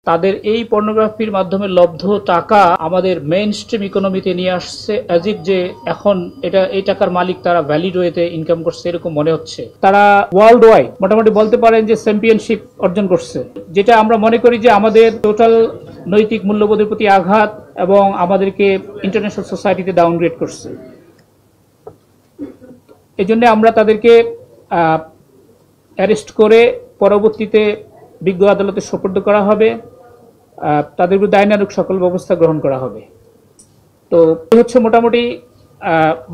তাদের এই পর্নোগ্রাফির মাধ্যমে লব্ধ টাকা আমাদের মেইন স্ট্রিম ইকোনমিতে নিয়ে আসছে, অ্যাজ ইফ যে এখন এই টাকার মালিক তারা ভ্যালিড ওয়েতে ইনকাম করছে এরকম মনে হচ্ছে। তারা ওয়ার্ল্ড ওয়াইড মোটামুটি বলতে পারেন যে চ্যাম্পিয়নশিপ অর্জন করছে, যেটা আমরা মনে করি যে আমাদের টোটাল নৈতিক মূল্যবোধের প্রতি আঘাত এবং আমাদেরকে ইন্টারন্যাশনাল সোসাইটিতে ডাউনগ্রেড করছে। এই জন্য আমরা তাদেরকে অ্যারেস্ট করে পরবর্তীতে বিজ্ঞ আদালতে সোপর্দ করা হবে, তাদের বিরুদ্ধে আইনানুগ সকল ব্যবস্থা গ্রহণ করা হবে। তো এই হচ্ছে মোটামুটি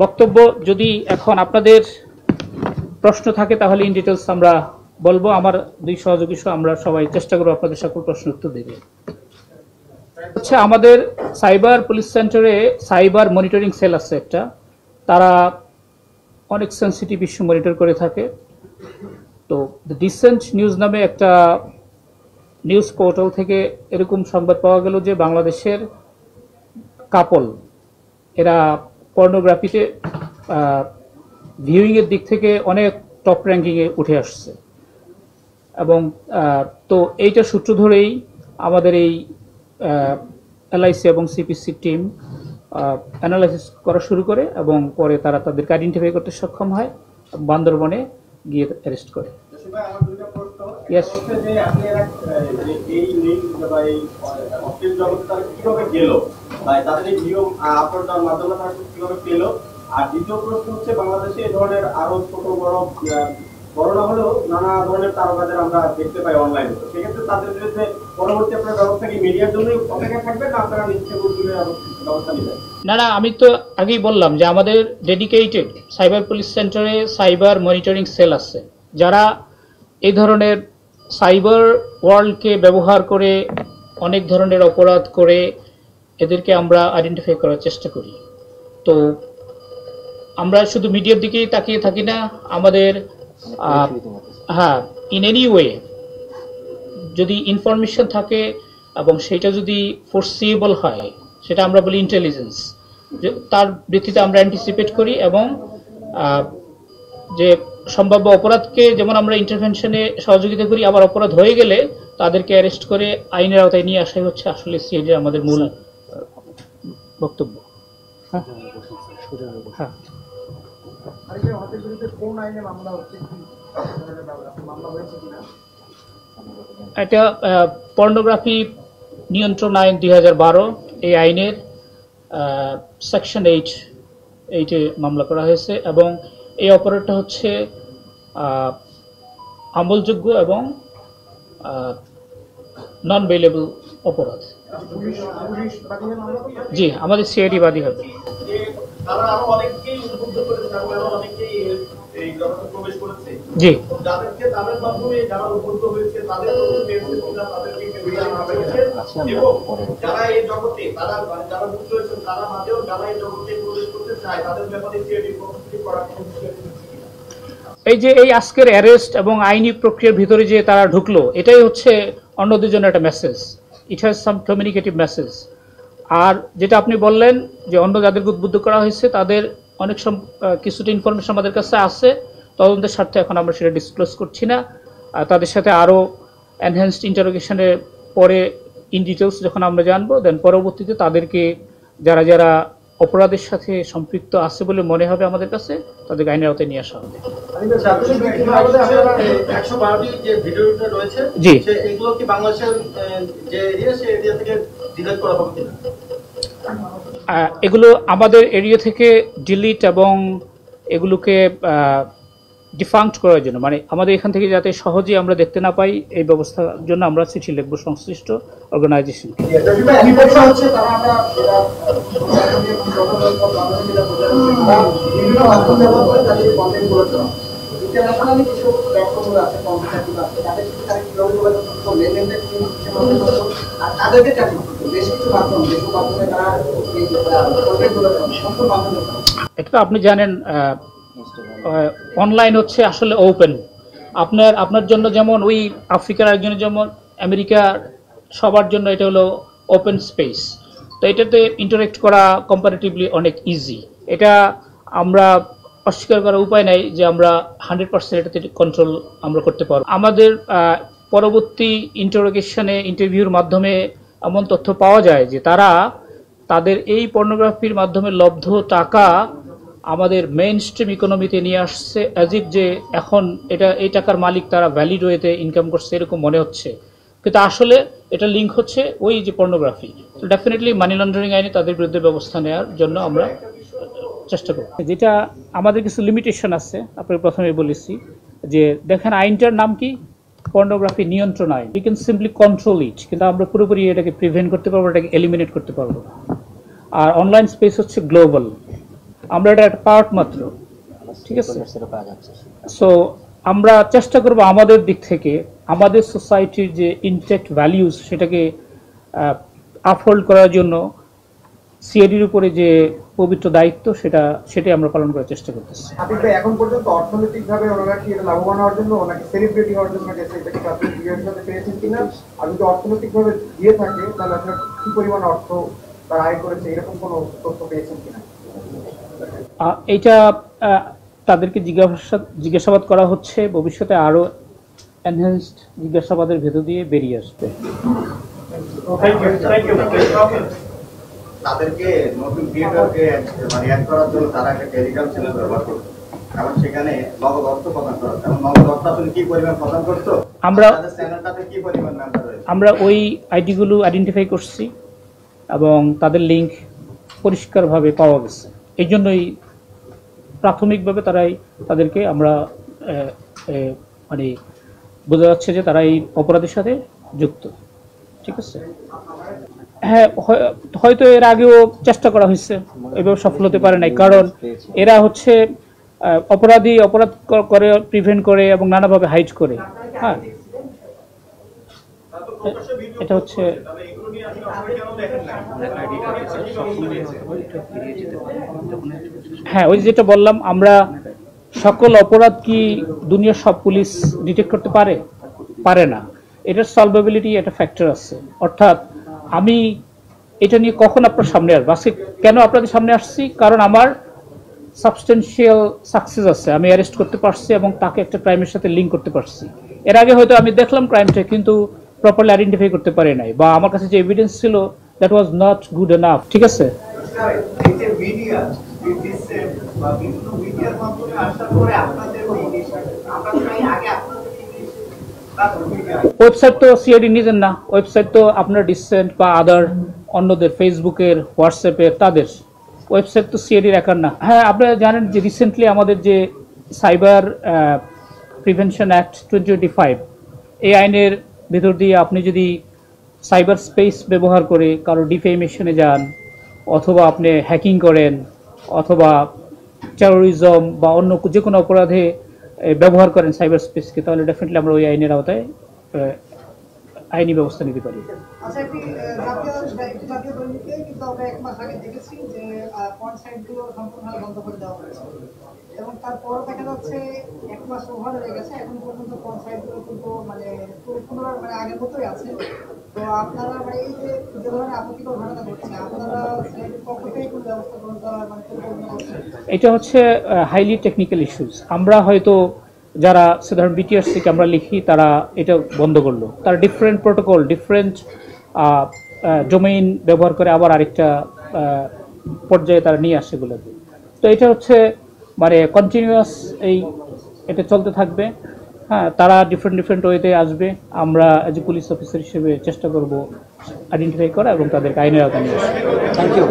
বক্তব্য। যদি এখন আপনাদের প্রশ্ন থাকে তাহলে ইন ডিটেলস আমরা বলবো। আমার দুই সহযোগী সহ আমরা সবাই চেষ্টা করবো আপনাদের সকল প্রশ্ন উত্তর দেবে। হচ্ছে আমাদের সাইবার পুলিশ সেন্টারে সাইবার মনিটরিং সেল আছে একটা, তারা অনেক সেন্সিটিভ ইস্যু মনিটর করে থাকে। তো দ্য ডিসেন্ট নিউজ নামে একটা নিউজ পোর্টাল থেকে এরকম সংবাদ পাওয়া গেল যে বাংলাদেশের কাপল এরা পর্নোগ্রাফিতে ভিউইংয়ের দিক থেকে অনেক টপ র্যাঙ্কিংয়ে উঠে আসছে। এবং তো এইটার সূত্র ধরেই আমাদের এই এলআইসি এবং সিপিসি টিম অ্যানালাইসিস করা শুরু করে এবং পরে তারা তাদেরকে আইডেন্টিফাই করতে সক্ষম হয়, বান্দরবনে গিয়ে অ্যারেস্ট করে। আর দ্বিতীয় প্রশ্ন হচ্ছে বাংলাদেশে এই ধরনের আরো ছোট বড় না হলেও নানা ধরনের তারকাদের আমরা দেখতে পাই অনলাইনে। সেক্ষেত্রে তাদের বিরুদ্ধে পরবর্তী আপনার ব্যবস্থা কি মিডিয়ার জন্য অপেক্ষা থাকবে না আপনারা নিশ্চয় ব্যবস্থা নেবেন? না, আমি তো আগেই বললাম যে আমাদের ডেডিকেটেড সাইবার পুলিশ সেন্টারে সাইবার মনিটরিং সেল আছে, যারা এই ধরনের সাইবার ওয়ার্ল্ডকে ব্যবহার করে অনেক ধরনের অপরাধ করে এদেরকে আমরা আইডেন্টিফাই করার চেষ্টা করি। তো আমরা শুধু মিডিয়ার দিকেই তাকিয়ে থাকি না, আমাদের ইন এনি ওয়ে যদি ইনফরমেশন থাকে এবং সেটা যদি ফোরসিয়েবল হয়, সেটা আমরা বলি ইন্টেলিজেন্স, তার ভিত্তিতে আমরা অ্যান্টিসিপেট করি এবং যে সম্ভাব্য অপরাধকে যেমন আমরা ইন্টারভেনশনে সহযোগিতা করি, আবার অপরাধ হয়ে গেলে তাদেরকে অ্যারেস্ট করে আইনের আওতায় নিয়ে আসাই হচ্ছে আসলে সিআইডি আমাদের মূল বক্তব্য। এটা পর্নোগ্রাফি নিয়ন্ত্রণ আইন 2012, এই আইনের সেকশন 8 মামলা করা হয়েছে এবং এই অপরাধটা হচ্ছে আমলযোগ্য এবং নন বেলেবল অপরাধ। জি, আমাদের সিআইডি বাদী হবে। জি, এই যে এই আজকের অ্যারেস্ট এবং আইনি প্রক্রিয়ার ভিতরে যে তারা ঢুকলো, এটাই হচ্ছে অন্যদের জন্য একটা message. It has some communicative message. আর যেটা আপনি বললেন যে অন্য যাদেরকে উদ্বুদ্ধ করা হয়েছে তাদের অনেক কিছুটা ইনফরমেশন আমাদের কাছে আছে, তদন্তের স্বার্থে এখন আমরা সেটা ডিসক্লোজ করছি না। তাদের সাথে আরও এনহ্যান্সড ইন্টারোগেশনের পরে ইন ডিটেলস যখন আমরা জানবো, দেন পরবর্তীতে তাদেরকে যারা যারা অপরাধের সাথে সম্পৃক্ত আছে বলে মনে হবে আমাদের কাছে, তাদেরকে আইনের আওতায় নিয়ে আসা হবে। জি, এগুলো আমাদের এরিয়া থেকে ডিলিট এবং এগুলোকে ডিফাঙ্ক্ট করার জন্য, মানে আমাদের এখান থেকে যাতে সহজে আমরা দেখতে না পাই, এই ব্যবস্থার জন্য আমরা চিঠি লিখবো সংশ্লিষ্ট অর্গানাইজেশন। এটা আপনি জানেন অনলাইন হচ্ছে আসলে ওপেন। আপনার জন্য যেমন ওই আফ্রিকার একজনের যেমন আমেরিকার, সবার জন্য এটা হলো ওপেন স্পেস। তো এটাতে ইন্টারেক্ট করা কম্পারেটিভলি অনেক ইজি। এটা আমরা অস্বীকার করার উপায় নাই যে আমরা 100% এটাতে কন্ট্রোল আমরা করতে পারবো। আমাদের পরবর্তী ইন্টারভিউর মাধ্যমে এমন তথ্য পাওয়া যায় যে তারা তাদের এই পর্নোগ্রাফির মাধ্যমে লব্ধ টাকা আমাদের মেইন স্ট্রিম ইকোনমিতে নিয়ে আসছে, অ্যাজ ইফ যে এখন এই টাকার মালিক তারা ভ্যালিড ওয়েতে ইনকাম করছে এরকম মনে হচ্ছে, কিন্তু আসলে এটা লিঙ্ক হচ্ছে ওই যে পর্নোগ্রাফি। তো ডেফিনেটলি মানি লন্ডারিং আইনে তাদের বিরুদ্ধে ব্যবস্থা নেওয়ার জন্য আমরা চেষ্টা করব। যেটা আমাদের কিছু লিমিটেশন আছে, আপনাকে প্রথমে বলেছি যে দেখেন আইনটার নাম কি, পর্নোগ্রাফি নিয়ন্ত্রণ আইন। We can simply control it, কিন্তু আমরা পুরোপুরি এটাকে প্রিভেন্ট করতে পারবো, এটাকে এলিমিনেট করতে পারবো না। আর অনলাইন স্পেস হচ্ছে গ্লোবাল, আমরা এটা একটা পার্ট মাত্র, ঠিক আছে। সো আমরা চেষ্টা করব আমাদের দিক থেকে আমাদের সোসাইটির যে ইনটেক্ট ভ্যালিউজ সেটাকে আপহোল্ড করার জন্য সিআইডির উপরে যে পবিত্র দায়িত্ব সেটাই আমরা পালন করার চেষ্টা করতেছি। আতিক ভাই, এখন পর্যন্ত অর্থনৈতিকভাবে ওনারা কি এটা লাভবান হওয়ার জন্য নাকি সেলিব্রিটি হওয়ার জন্য গেছে, এটা কি আপনি ক্লিয়ার করতে পেরেছেন কিনা? আর যদি অর্থনৈতিকভাবে দিয়ে থাকে তাহলে আপনার কি পরিমাণ অর্থ তারা আয় করেছে এরকম কোনো তথ্য পেয়েছেন কিনা? এইটা তাদেরকে জিজ্ঞাসাবাদ করা হচ্ছে, ভবিষ্যতে আরো এনহ্যান্সড জিজ্ঞাসাবাদের ভেতর দিয়ে বেরিয়ে আসবে। তাদেরকে নতুন ক্রিয়েটরকে মানে অ্যাড করার জন্য তারা একটা টেলিগ্রাম চ্যানেল ব্যবহার করতো, এবং সেখানে নগদ অর্থ প্রদান করা, এবং নগদ অর্থ আসলে কি পরিমাণ প্রদান করতো, চ্যানেলটাতে কি পরিমাণ মেম্বার রয়েছে, আমরা ওই আইডিগুলো আইডেন্টিফাই করছি এবং তাদের লিঙ্ক পরিষ্কারভাবে পাওয়া গেছে। এই জন্যই প্রাথমিকভাবে তাদেরকে আমরা মানে বোঝা যাচ্ছে যে তারা এই অপরাধের সাথে যুক্ত, ঠিক আছে। হ্যাঁ, হয়তো এর আগেও চেষ্টা করা হয়েছে, এভাবে সফল হতে পারে নাই, কারণ এরা হচ্ছে অপরাধ করে, প্রিভেন্ট করে এবং নানাভাবে হাইড করে। হ্যাঁ, এটা হচ্ছে হ্যাঁ, ওই যেটা বললাম, আমরা সকল অপরাধ কি দুনিয়ার সব পুলিশ ডিটেক্ট করতে পারে না। এটার সলভেবিলিটি একটা ফ্যাক্টর আছে। অর্থাৎ আমি এটা নিয়ে কখন আপনার সামনে আসবো, আজকে কেন আপনাদের সামনে আসছি, কারণ আমার সাবস্টেন্সিয়াল সাকসেস আছে, আমি অ্যারেস্ট করতে পারছি এবং তাকে একটা ক্রাইমের সাথে লিঙ্ক করতে পারছি। এর আগে হয়তো আমি দেখলাম ক্রাইমটা কিন্তু প্রপারলি আইডেন্টিফাই করতে পারি নাই, বা আমার কাছে যে এভিডেন্স ছিল that was not good enough, ঠিক আছে। ওয়েবসাইট তো সিআইডি নিজের না, ওয়েবসাইট তো আপনার ডিসেন্ট বা আদার অন্যদের, ফেসবুকের, হোয়াটসঅ্যাপের, তাদের ওয়েবসাইট তো সিআইডির একার না। হ্যাঁ, আপনারা জানেন যে রিসেন্টলি আমাদের যে সাইবার প্রিভেনশন অ্যাক্ট 2025, এই আইনের ভেতর দিয়ে আপনি যদি সাইবার স্পেস ব্যবহার করে কারো ডিফেমেশনে যান, অথবা আপনি হ্যাকিং করেন, অথবা টেরোরিজম বা অন্য যে কোনো অপরাধে ব্যবহার করেন সাইবার স্পেসকে, তাহলে ডেফিনেটলি আমরা ওই আইনের আওতায় আইনি ব্যবস্থা নিতে পারি। আচ্ছা, একটি জাতীয় দৈনিকে কিন্তু আমরা 1 মাস আগে দেখেছি যে পয়েন্ট সাইটগুলো সম্পূর্ণভাবে বন্ধ করে দেওয়া হয়েছে, এবং তারপর দেখা যাচ্ছে 1 মাস ওভার হয়ে গেছে, এখন পর্যন্ত পয়েন্ট সাইটগুলো কিন্তু মানে পুনরায় মানে আগের মতোই আছে। তো আপনারা মানে এই যে ধরনের আপত্তিকর ঘটনা ঘটছে, আপনারা পক্ষ থেকে কোনো ব্যবস্থা গ্রহণ করার মানে পরিকল্পনা করছেন? এটা হচ্ছে হাইলি টেকনিক্যাল ইস্যুস। আমরা হয়তো যারা সাধারণ বিটিআরস থেকে আমরা লিখি তারা এটা বন্ধ করলো, তারা ডিফারেন্ট প্রোটোকল, ডিফারেন্ট ডোমেইন ব্যবহার করে আবার আরেকটা পর্যায়ে তারা নিয়ে আসে এগুলোকে। তো এটা হচ্ছে মানে কন্টিনিউয়াস, এটা চলতে থাকবে। হ্যাঁ, তারা ডিফারেন্ট ওয়েতে আসবে, আমরা এজ এ পুলিশ অফিসার হিসেবে চেষ্টা করব আইডেন্টিফাই করা এবং তাদেরকে আইনের আওতায় নিয়ে আসা। Thank you.